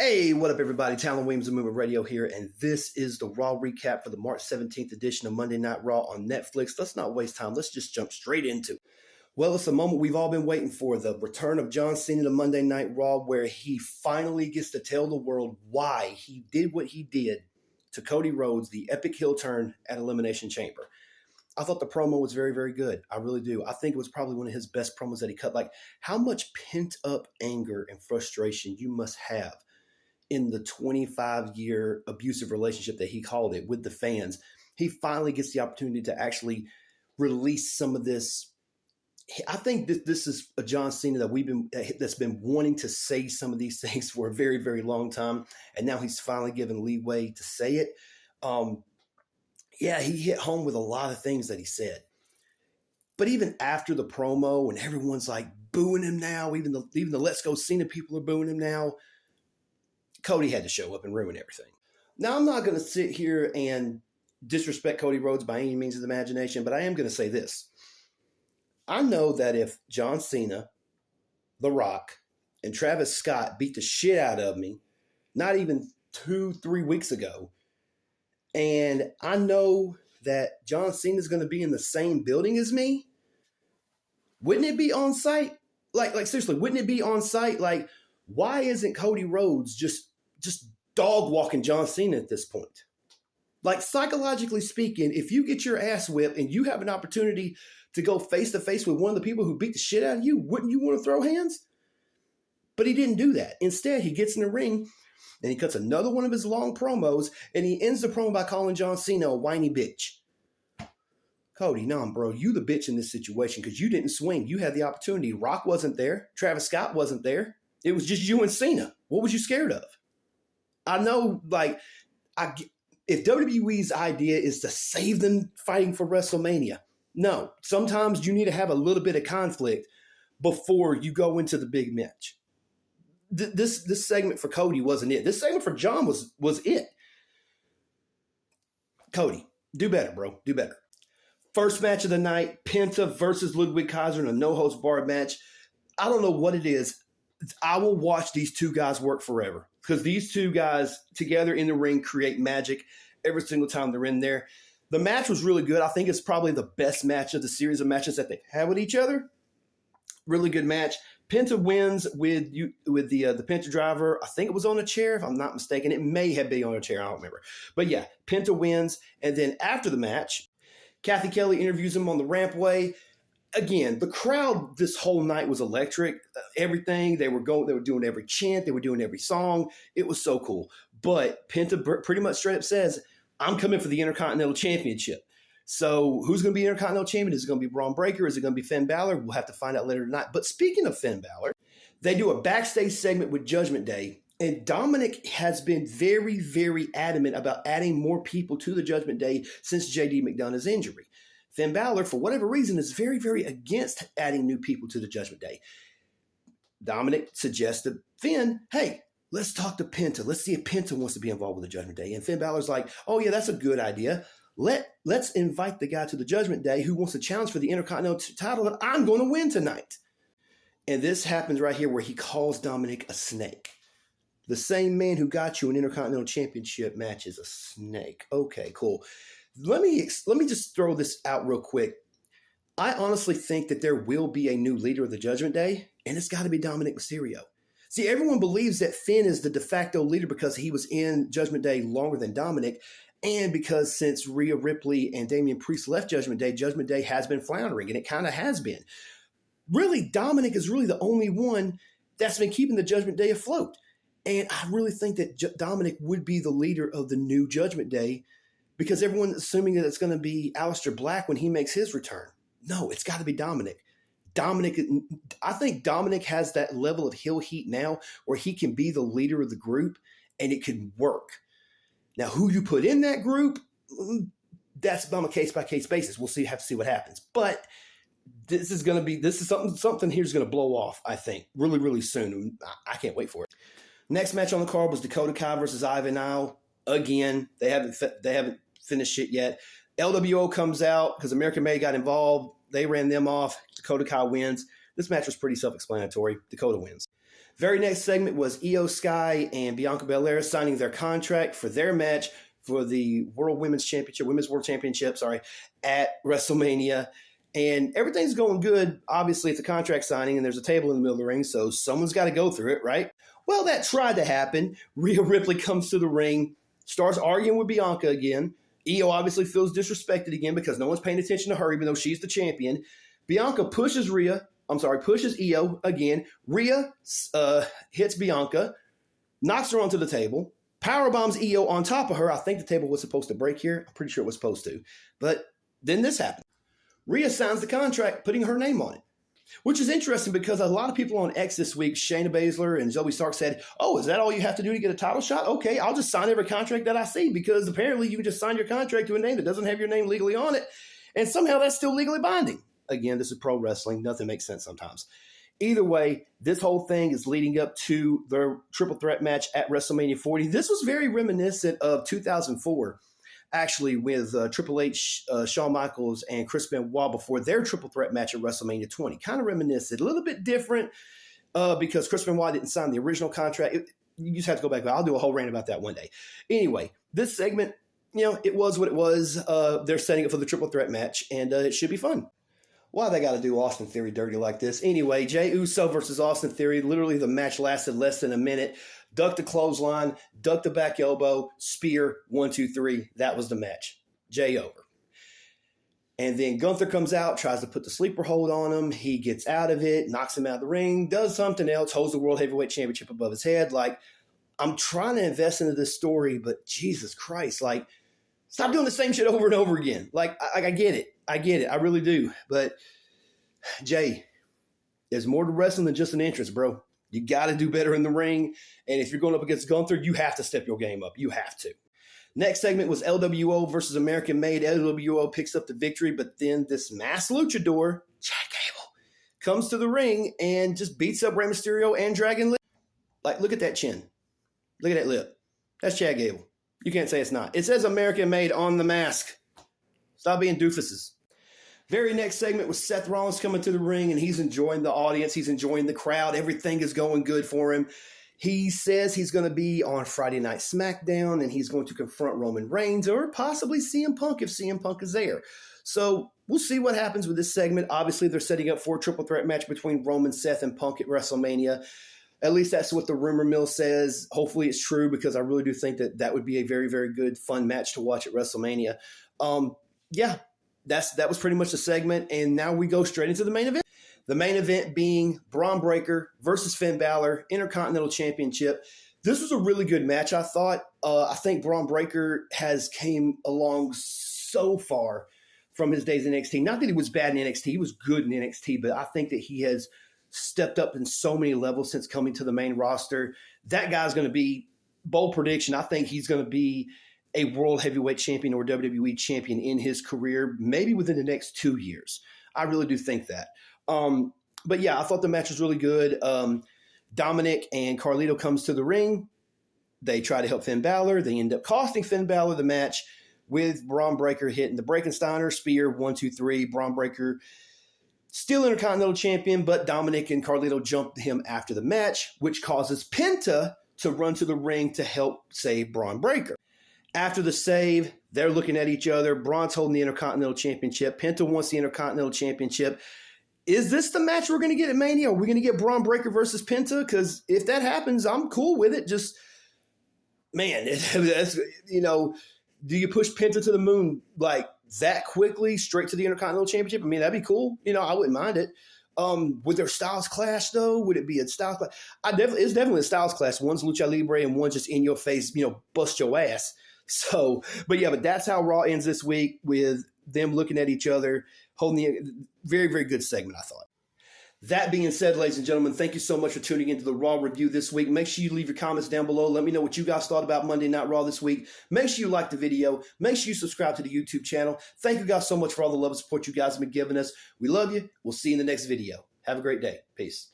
Hey, what up, everybody? Talon Williams of Movement Radio here, and this is the Raw recap for the March 17th edition of Monday Night Raw on Netflix. Let's not waste time. Let's just jump straight into it. Well, it's a moment we've all been waiting for, the return of John Cena to Monday Night Raw, where he finally gets to tell the world why he did what he did to Cody Rhodes, the epic heel turn at Elimination Chamber. I thought the promo was very, very good. I really do. I think it was probably one of his best promos that he cut. Like, how much pent-up anger and frustration you must have in the 25-year abusive relationship that he called it with the fans. He finally gets the opportunity to actually release some of this. I think this is a John Cena that's been wanting to say some of these things for a very, very long time, and now he's finally given leeway to say it. He hit home with a lot of things that he said. But even after the promo, and everyone's like booing him now, even the Let's Go Cena people are booing him now, Cody had to show up and ruin everything. Now, I'm not going to sit here and disrespect Cody Rhodes by any means of the imagination, but I am going to say this. I know that if John Cena, The Rock, and Travis Scott beat the shit out of me, not even 2-3 weeks ago, and I know that John Cena is going to be in the same building as me, wouldn't it be on site? Like seriously, wouldn't it be on site? Like, why isn't Cody Rhodes just dog walking John Cena at this point? Like, psychologically speaking, if you get your ass whipped and you have an opportunity to go face to face with one of the people who beat the shit out of you, wouldn't you want to throw hands? But he didn't do that. Instead, he gets in the ring and he cuts another one of his long promos, and he ends the promo by calling John Cena a whiny bitch. Cody, nah, bro, you the bitch in this situation because you didn't swing. You had the opportunity. Rock wasn't there. Travis Scott wasn't there. It was just you and Cena. What was you scared of? I know, if WWE's idea is to save them fighting for WrestleMania, no. Sometimes you need to have a little bit of conflict before you go into the big match. This segment for Cody wasn't it. This segment for John was it. Cody, do better, bro. Do better. First match of the night, Penta versus Ludwig Kaiser in a no-holds-barred match. I don't know what it is. I will watch these two guys work forever because these two guys together in the ring create magic every single time they're in there. The match was really good. I think it's probably the best match of the series of matches that they have with each other. Really good match. Penta wins with the Penta driver. I think it was on a chair, if I'm not mistaken. It may have been on a chair. I don't remember. But yeah, Penta wins. And then after the match, Kathy Kelly interviews him on the rampway. Again, the crowd this whole night was electric. Everything, they were doing every chant, they were doing every song. It was so cool. But Penta pretty much straight up says, I'm coming for the Intercontinental Championship. So who's going to be Intercontinental Champion? Is it going to be Braun Breaker? Is it going to be Finn Balor? We'll have to find out later tonight. But speaking of Finn Balor, they do a backstage segment with Judgment Day. And Dominic has been very, very adamant about adding more people to the Judgment Day since J.D. McDonough's injury. Finn Balor, for whatever reason, is very, very against adding new people to the Judgment Day. Dominic suggested Finn, hey, let's talk to Penta. Let's see if Penta wants to be involved with the Judgment Day. And Finn Balor's like, oh, yeah, that's a good idea. Let's invite the guy to the Judgment Day who wants to challenge for the Intercontinental title that I'm going to win tonight. And this happens right here where he calls Dominic a snake. The same man who got you an Intercontinental Championship match is a snake. Okay, cool. Let me just throw this out real quick. I honestly think that there will be a new leader of the Judgment Day, and it's got to be Dominic Mysterio. See, everyone believes that Finn is the de facto leader because he was in Judgment Day longer than Dominic, and because since Rhea Ripley and Damian Priest left Judgment Day has been floundering, and it kind of has been. Really, Dominic is really the only one that's been keeping the Judgment Day afloat. And I really think that Dominic would be the leader of the new Judgment Day because everyone's assuming that it's going to be Aleister Black when he makes his return. No, it's got to be Dominic. I think Dominic has that level of heel heat now where he can be the leader of the group and it can work. Now, who you put in that group, that's on a case-by-case basis. Have to see what happens. But this is something here's going to blow off, I think, really, really soon. I can't wait for it. Next match on the card was Dakota Kai versus Ivy Nile. Again, they haven't finished it yet. LWO comes out because American May got involved. They ran them off. Dakota Kai wins. This match was pretty self-explanatory. Dakota wins. Very next segment was Io Sky and Bianca Belair signing their contract for their match for the Women's World Championship, at WrestleMania. And everything's going good. Obviously, it's a contract signing, and there's a table in the middle of the ring, so someone's got to go through it, right? Well, that tried to happen. Rhea Ripley comes to the ring, starts arguing with Bianca again. Io obviously feels disrespected again because no one's paying attention to her, even though she's the champion. Bianca pushes Io again. Rhea hits Bianca, knocks her onto the table, powerbombs Io on top of her. I think the table was supposed to break here. I'm pretty sure it was supposed to. But then this happened. Rhea signs the contract, putting her name on it, which is interesting because a lot of people on X this week, Shayna Baszler and Zoe Stark, said, oh, is that all you have to do to get a title shot? Okay, I'll just sign every contract that I see because apparently you can just sign your contract to a name that doesn't have your name legally on it, and somehow that's still legally binding. Again, this is pro wrestling. Nothing makes sense sometimes. Either way, this whole thing is leading up to their triple threat match at WrestleMania 40. This was very reminiscent of 2004, actually, with Triple H, Shawn Michaels, and Chris Benoit before their triple threat match at WrestleMania 20. Kind of reminiscent. A little bit different because Chris Benoit didn't sign the original contract. You just have to go back. I'll do a whole rant about that one day. Anyway, this segment, it was what it was. They're setting it for the triple threat match, and it should be fun. Why they got to do Austin Theory dirty like this? Anyway, Jey Uso versus Austin Theory. Literally, the match lasted less than a minute. Ducked the clothesline, ducked the back elbow, spear, 1, 2, 3. That was the match. Jey over. And then Gunther comes out, tries to put the sleeper hold on him. He gets out of it, knocks him out of the ring, does something else, holds the World Heavyweight Championship above his head. Like, I'm trying to invest into this story, but Jesus Christ, like, stop doing the same shit over and over again. Like, I get it. I really do. But, Jay, there's more to wrestling than just an entrance, bro. You got to do better in the ring. And if you're going up against Gunther, you have to step your game up. You have to. Next segment was LWO versus American Made. LWO picks up the victory, but then this masked luchador, Chad Gable, comes to the ring and just beats up Rey Mysterio and Dragon Lee. Like, look at that chin. Look at that lip. That's Chad Gable. You can't say it's not. It says American Made on the mask. Stop being doofuses. Very next segment was Seth Rollins coming to the ring, and he's enjoying the audience. He's enjoying the crowd. Everything is going good for him. He says he's going to be on Friday Night SmackDown, and he's going to confront Roman Reigns or possibly CM Punk if CM Punk is there. So we'll see what happens with this segment. Obviously, they're setting up for a triple threat match between Roman, Seth, and Punk at WrestleMania. At least that's what the rumor mill says. Hopefully it's true because I really do think that would be a very, very good, fun match to watch at WrestleMania. That was pretty much the segment, and now we go straight into the main event. The main event being Braun Breaker versus Finn Balor, Intercontinental Championship. This was a really good match, I thought. I think Braun Breaker has came along so far from his days in NXT. Not that he was bad in NXT. He was good in NXT, but I think that he has stepped up in so many levels since coming to the main roster. That guy's going to be, bold prediction, I think he's going to be a world heavyweight champion or WWE champion in his career, maybe within the next 2 years. I really do think that. But yeah, I thought the match was really good. Dominic and Carlito comes to the ring. They try to help Finn Balor. They end up costing Finn Balor the match with Braun Breaker hitting the Breakensteiner spear, 1, 2, 3. Braun Breaker still Intercontinental Champion, but Dominic and Carlito jumped him after the match, which causes Penta to run to the ring to help save Braun Breaker. After the save, they're looking at each other. Braun's holding the Intercontinental Championship. Penta wants the Intercontinental Championship. Is this the match we're going to get at Mania? Are we going to get Braun Breaker versus Penta? Because if that happens, I'm cool with it. Just, man, that's, do you push Penta to the moon like that quickly, straight to the Intercontinental Championship? I mean, that'd be cool. I wouldn't mind it. Would their styles clash, though? Would it be a styles clash? It's definitely a styles clash. One's Lucha Libre and one's just in your face, bust your ass. So, but that's how Raw ends this week, with them looking at each other, holding the very, very good segment, I thought. That being said, ladies and gentlemen, thank you so much for tuning into the Raw review this week. Make sure you leave your comments down below. Let me know what you guys thought about Monday Night Raw this week. Make sure you like the video. Make sure you subscribe to the YouTube channel. Thank you guys so much for all the love and support you guys have been giving us. We love you. We'll see you in the next video. Have a great day. Peace.